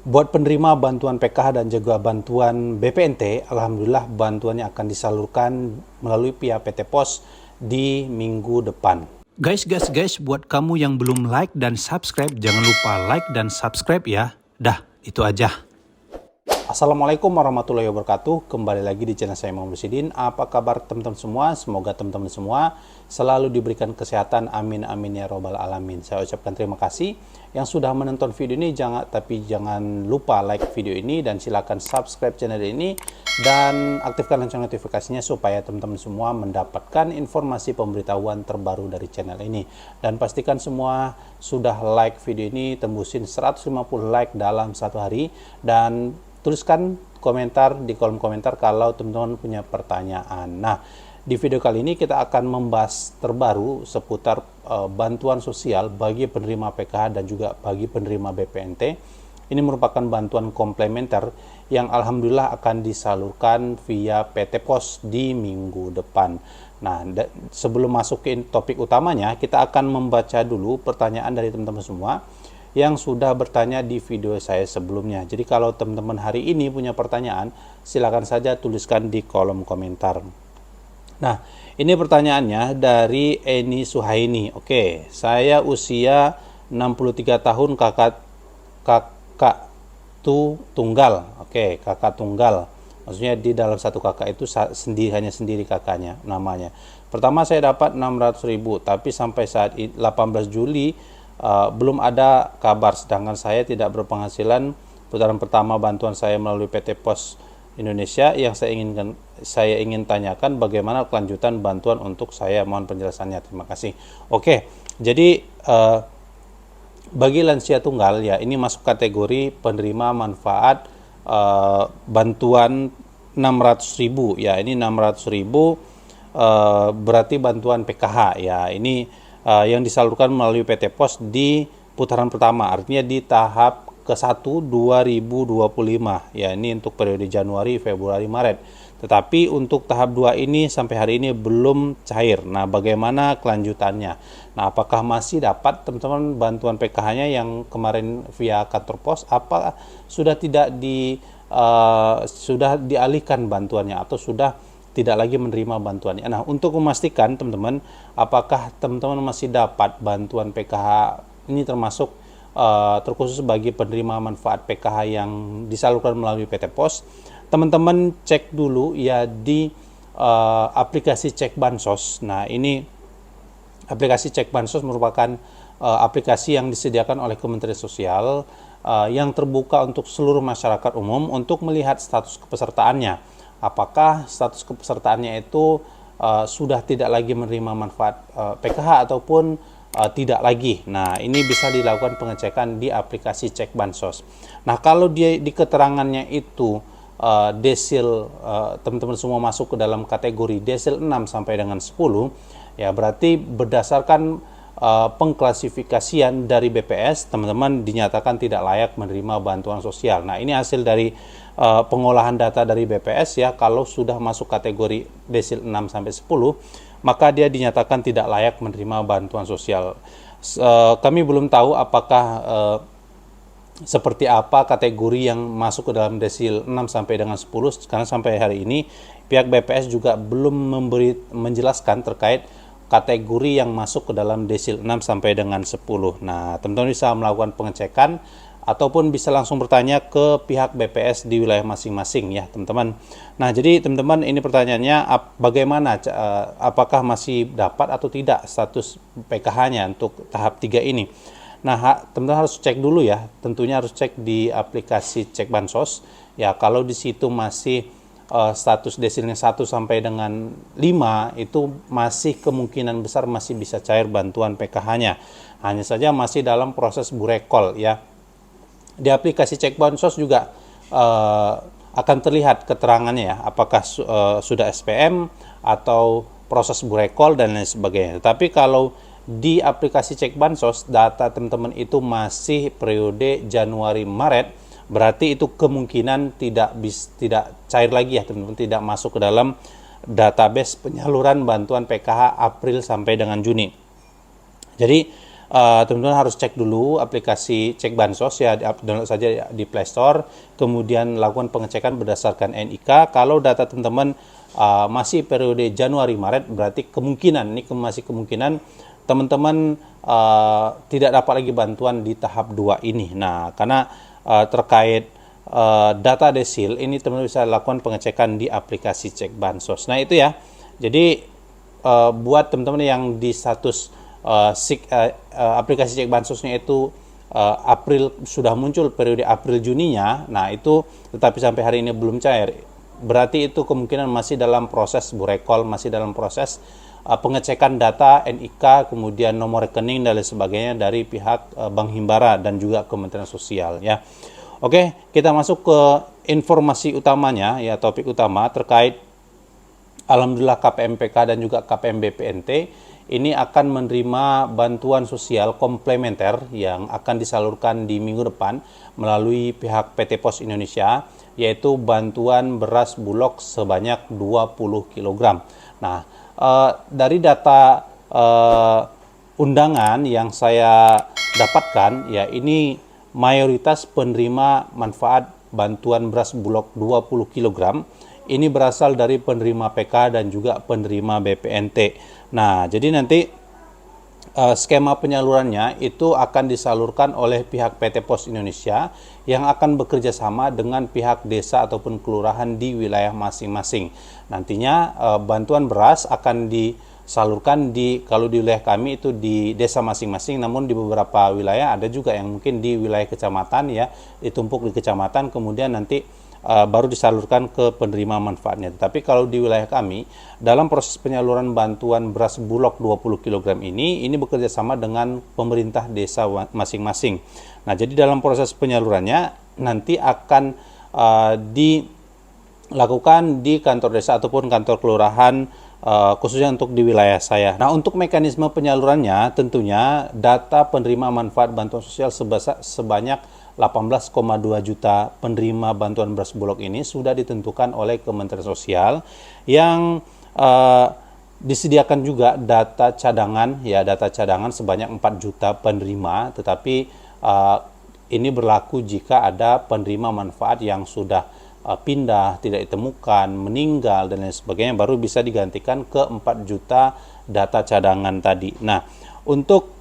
Buat penerima bantuan PKH dan juga bantuan BPNT, alhamdulillah bantuannya akan disalurkan melalui pihak PT Pos di minggu depan. Guys, buat kamu yang belum like dan subscribe, jangan lupa like dan subscribe ya. Dah, itu aja. Assalamualaikum warahmatullahi wabarakatuh. Kembali lagi di channel saya Muhammad Sidin. Apa kabar teman-teman semua? Semoga teman-teman semua selalu diberikan kesehatan. Amin amin ya robbal alamin. Saya ucapkan terima kasih yang sudah menonton video ini. Jangan lupa like video ini dan silakan subscribe channel ini dan aktifkan lonceng notifikasinya supaya teman-teman semua mendapatkan informasi pemberitahuan terbaru dari channel ini. Dan pastikan semua sudah like video ini, tembusin 150 like dalam satu hari, dan tuliskan komentar di kolom komentar kalau teman-teman punya pertanyaan. Nah, di video kali ini kita akan membahas terbaru seputar bantuan sosial bagi penerima PKH dan juga bagi penerima BPNT. Ini merupakan bantuan komplementer yang alhamdulillah akan disalurkan via PT Pos di minggu depan. Nah, sebelum masuk ke topik utamanya, kita akan membaca dulu pertanyaan dari teman-teman semua yang sudah bertanya di video saya sebelumnya. Jadi kalau teman-teman hari ini punya pertanyaan, silakan saja tuliskan di kolom komentar. Nah, ini pertanyaannya dari Eni Suhaini. Oke, saya usia 63 tahun, kakak tunggal. Oke, kakak tunggal. Maksudnya di dalam satu kakak itu hanya sendiri kakaknya namanya. Pertama saya dapat 600.000, tapi sampai saat 18 Juli belum ada kabar, sedangkan saya tidak berpenghasilan. Putaran pertama bantuan saya melalui PT Pos Indonesia. Yang saya ingin tanyakan bagaimana kelanjutan bantuan untuk saya, mohon penjelasannya, terima kasih. Oke, jadi bagi lansia tunggal ya, ini masuk kategori penerima manfaat bantuan 600.000 ya. Ini 600.000 berarti bantuan PKH ya. Ini yang disalurkan melalui PT Pos di putaran pertama, artinya di tahap ke-1 2025 ya. Ini untuk periode Januari, Februari, Maret. Tetapi untuk tahap 2 ini sampai hari ini belum cair. Nah, bagaimana kelanjutannya? Nah, apakah masih dapat teman-teman bantuan PKH-nya yang kemarin via kantor pos? Apa sudah sudah dialihkan bantuannya atau sudah tidak lagi menerima bantuannya? Nah, untuk memastikan teman-teman apakah teman-teman masih dapat bantuan PKH ini, termasuk terkhusus bagi penerima manfaat PKH yang disalurkan melalui PT Pos, teman-teman cek dulu ya di aplikasi Cek Bansos. Nah, ini aplikasi Cek Bansos merupakan aplikasi yang disediakan oleh Kementerian Sosial yang terbuka untuk seluruh masyarakat umum untuk melihat status kepesertaannya. Apakah status kepesertaannya itu sudah tidak lagi menerima manfaat PKH ataupun tidak lagi. Nah, ini bisa dilakukan pengecekan di aplikasi Cek Bansos. Nah, kalau dia di keterangannya itu desil teman-teman semua masuk ke dalam kategori desil 6 sampai dengan 10 ya, berarti berdasarkan pengklasifikasian dari BPS, teman-teman dinyatakan tidak layak menerima bantuan sosial. Nah, ini hasil dari pengolahan data dari BPS ya. Kalau sudah masuk kategori desil 6 sampai 10, maka dia dinyatakan tidak layak menerima bantuan sosial. Kami belum tahu apakah seperti apa kategori yang masuk ke dalam desil 6 sampai dengan 10, karena sampai hari ini pihak BPS juga belum menjelaskan terkait kategori yang masuk ke dalam desil 6 sampai dengan 10. Nah, teman-teman bisa melakukan pengecekan ataupun bisa langsung bertanya ke pihak BPS di wilayah masing-masing ya, teman-teman. Nah, jadi teman-teman, ini pertanyaannya bagaimana, apakah masih dapat atau tidak status PKH-nya untuk tahap 3 ini. Nah, teman-teman harus cek dulu ya, tentunya harus cek di aplikasi Cek Bansos ya. Kalau di situ masih status desilnya 1 sampai dengan 5, itu masih kemungkinan besar masih bisa cair bantuan PKH-nya. Hanya saja masih dalam proses burekol ya. Di aplikasi Cek Bansos juga akan terlihat keterangannya ya, apakah sudah SPM atau proses burekol dan lain sebagainya. Tapi kalau di aplikasi Cek Bansos data teman-teman itu masih periode Januari Maret, berarti itu kemungkinan tidak cair lagi ya teman-teman, tidak masuk ke dalam database penyaluran bantuan PKH April sampai dengan Juni. Jadi teman-teman harus cek dulu aplikasi Cek Bansos ya, download saja di Play Store, kemudian lakukan pengecekan berdasarkan NIK. Kalau data teman-teman masih periode Januari Maret, berarti masih kemungkinan teman-teman tidak dapat lagi bantuan di tahap 2 ini. Nah, karena terkait data desil ini teman-teman bisa lakukan pengecekan di aplikasi Cek Bansos. Nah, itu ya. Jadi buat teman-teman yang di status aplikasi Cek Bansosnya itu April sudah muncul periode April Juninya, nah itu tetapi sampai hari ini belum cair, berarti itu kemungkinan masih dalam proses burekol, masih dalam proses pengecekan data NIK, kemudian nomor rekening dan lain sebagainya dari pihak Bank Himbara dan juga Kementerian Sosial ya. Oke, kita masuk ke informasi utamanya ya, topik utama terkait alhamdulillah KPMPK dan juga KPM BPNT ini akan menerima bantuan sosial komplementer yang akan disalurkan di minggu depan melalui pihak PT Pos Indonesia, yaitu bantuan beras bulog sebanyak 20 kg. Nah, dari data undangan yang saya dapatkan, ya ini mayoritas penerima manfaat bantuan beras bulog 20 kg ini berasal dari penerima PK dan juga penerima BPNT. Nah, jadi nanti skema penyalurannya itu akan disalurkan oleh pihak PT Pos Indonesia yang akan bekerja sama dengan pihak desa ataupun kelurahan di wilayah masing-masing. Nantinya bantuan beras akan disalurkan kalau di wilayah kami itu di desa masing-masing, namun di beberapa wilayah ada juga yang mungkin di wilayah kecamatan ya, ditumpuk di kecamatan kemudian nanti baru disalurkan ke penerima manfaatnya. Tapi kalau di wilayah kami, dalam proses penyaluran bantuan beras bulog 20 kg ini bekerja sama dengan pemerintah desa masing-masing. Nah, jadi dalam proses penyalurannya nanti akan dilakukan di kantor desa ataupun kantor kelurahan, khususnya untuk di wilayah saya. Nah, untuk mekanisme penyalurannya tentunya data penerima manfaat bantuan sosial sebanyak 18,2 juta penerima bantuan beras bulog ini sudah ditentukan oleh Kementerian Sosial yang disediakan juga data cadangan sebanyak 4 juta penerima, tetapi ini berlaku jika ada penerima manfaat yang sudah pindah, tidak ditemukan, meninggal dan lain sebagainya, baru bisa digantikan ke 4 juta data cadangan tadi. Nah, untuk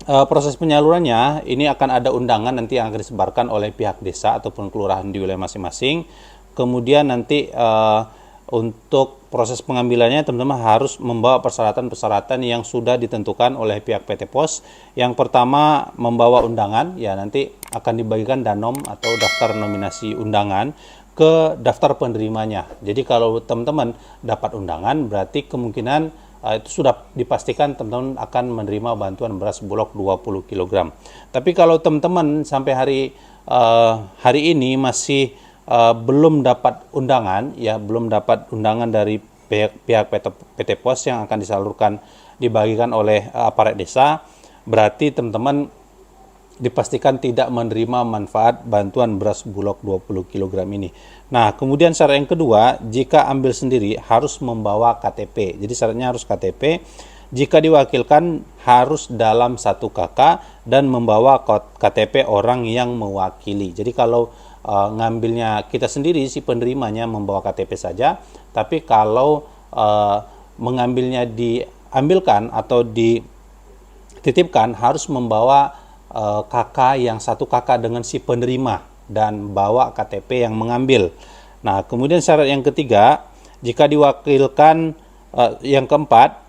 proses penyalurannya ini akan ada undangan nanti yang akan disebarkan oleh pihak desa ataupun kelurahan di wilayah masing-masing. Kemudian nanti untuk proses pengambilannya teman-teman harus membawa persyaratan-persyaratan yang sudah ditentukan oleh pihak PT Pos. Yang pertama membawa undangan, ya nanti akan dibagikan danom atau daftar nominasi undangan ke daftar penerimanya. Jadi kalau teman-teman dapat undangan berarti kemungkinan itu sudah dipastikan teman-teman akan menerima bantuan beras bulog 20 kg. Tapi kalau teman-teman sampai hari ini masih belum dapat undangan, ya belum dapat undangan dari pihak PT Pos yang akan dibagikan oleh aparat desa, berarti teman-teman dipastikan tidak menerima manfaat bantuan beras bulog 20 kg ini. Nah, kemudian syarat yang kedua, jika ambil sendiri harus membawa KTP. Jadi syaratnya harus KTP. Jika diwakilkan harus dalam 1 KK dan membawa KTP orang yang mewakili. Jadi kalau ngambilnya kita sendiri, si penerimanya membawa KTP saja, tapi kalau mengambilnya diambilkan atau dititipkan harus membawa KK yang 1 KK dengan si penerima dan bawa KTP yang mengambil. Nah, kemudian syarat yang ketiga, jika diwakilkan yang keempat,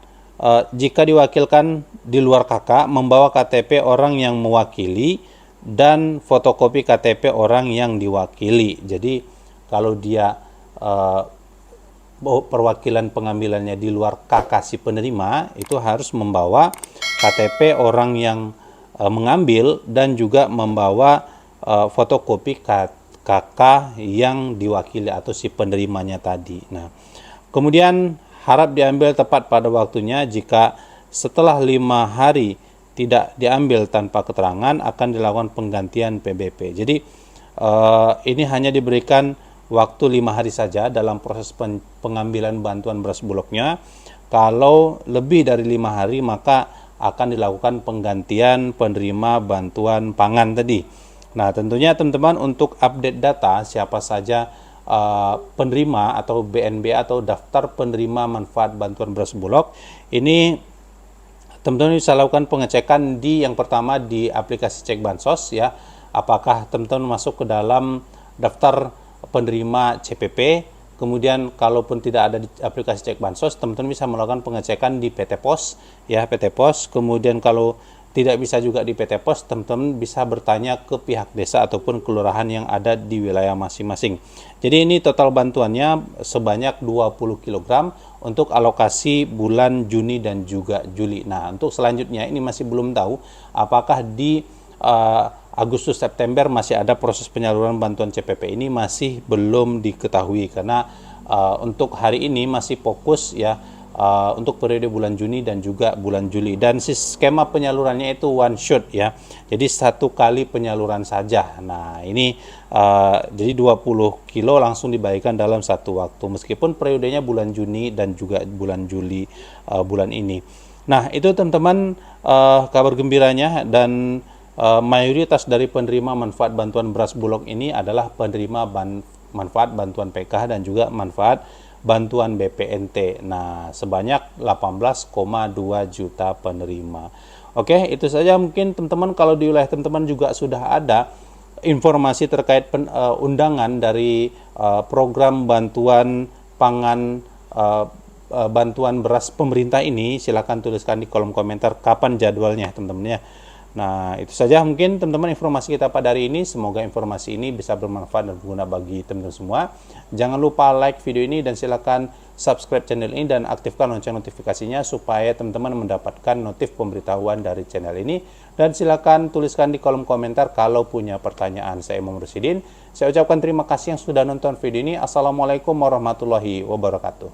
jika diwakilkan di luar KK membawa KTP orang yang mewakili dan fotokopi KTP orang yang diwakili. Jadi kalau dia perwakilan pengambilannya di luar KK si penerima, itu harus membawa KTP orang yang mengambil dan juga membawa fotokopi KK yang diwakili atau si penerimanya tadi. Nah, kemudian harap diambil tepat pada waktunya. Jika setelah 5 hari tidak diambil tanpa keterangan, akan dilakukan penggantian PBP. Jadi ini hanya diberikan waktu 5 hari saja dalam proses pengambilan bantuan beras bulognya. Kalau lebih dari 5 hari maka akan dilakukan penggantian penerima bantuan pangan tadi. Nah, tentunya teman-teman untuk update data siapa saja penerima atau BNB atau daftar penerima manfaat bantuan beras Bulog ini, teman-teman bisa lakukan pengecekan di yang pertama di aplikasi Cek Bansos ya. Apakah teman-teman masuk ke dalam daftar penerima CPP. Kemudian kalaupun tidak ada di aplikasi Cek Bansos, teman-teman bisa melakukan pengecekan di PT Pos ya, PT Pos. Kemudian kalau tidak bisa juga di PT Pos, teman-teman bisa bertanya ke pihak desa ataupun kelurahan yang ada di wilayah masing-masing. Jadi ini total bantuannya sebanyak 20 kg untuk alokasi bulan Juni dan juga Juli. Nah, untuk selanjutnya ini masih belum tahu apakah di Agustus September masih ada proses penyaluran bantuan CPP, ini masih belum diketahui karena untuk hari ini masih fokus ya untuk periode bulan Juni dan juga bulan Juli, dan skema penyalurannya itu one shot ya, jadi satu kali penyaluran saja. Nah ini jadi 20 kilo langsung dibagikan dalam satu waktu meskipun periodenya bulan Juni dan juga bulan Juli bulan ini. Nah itu teman-teman kabar gembiranya, dan mayoritas dari penerima manfaat bantuan beras Bulog ini adalah penerima manfaat bantuan PKH dan juga manfaat bantuan BPNT. Nah, sebanyak 18,2 juta penerima. Oke, itu saja mungkin teman-teman. Kalau di wilayah teman-teman juga sudah ada informasi terkait undangan dari program bantuan pangan bantuan beras pemerintah ini, silakan tuliskan di kolom komentar kapan jadwalnya teman-teman ya. Nah, itu saja mungkin teman-teman informasi kita pada hari ini. Semoga informasi ini bisa bermanfaat dan berguna bagi teman-teman semua. Jangan lupa like video ini dan silakan subscribe channel ini dan aktifkan lonceng notifikasinya supaya teman-teman mendapatkan notif pemberitahuan dari channel ini. Dan silakan tuliskan di kolom komentar kalau punya pertanyaan. Saya Imam Rusidin. Saya ucapkan terima kasih yang sudah nonton video ini. Assalamualaikum warahmatullahi wabarakatuh.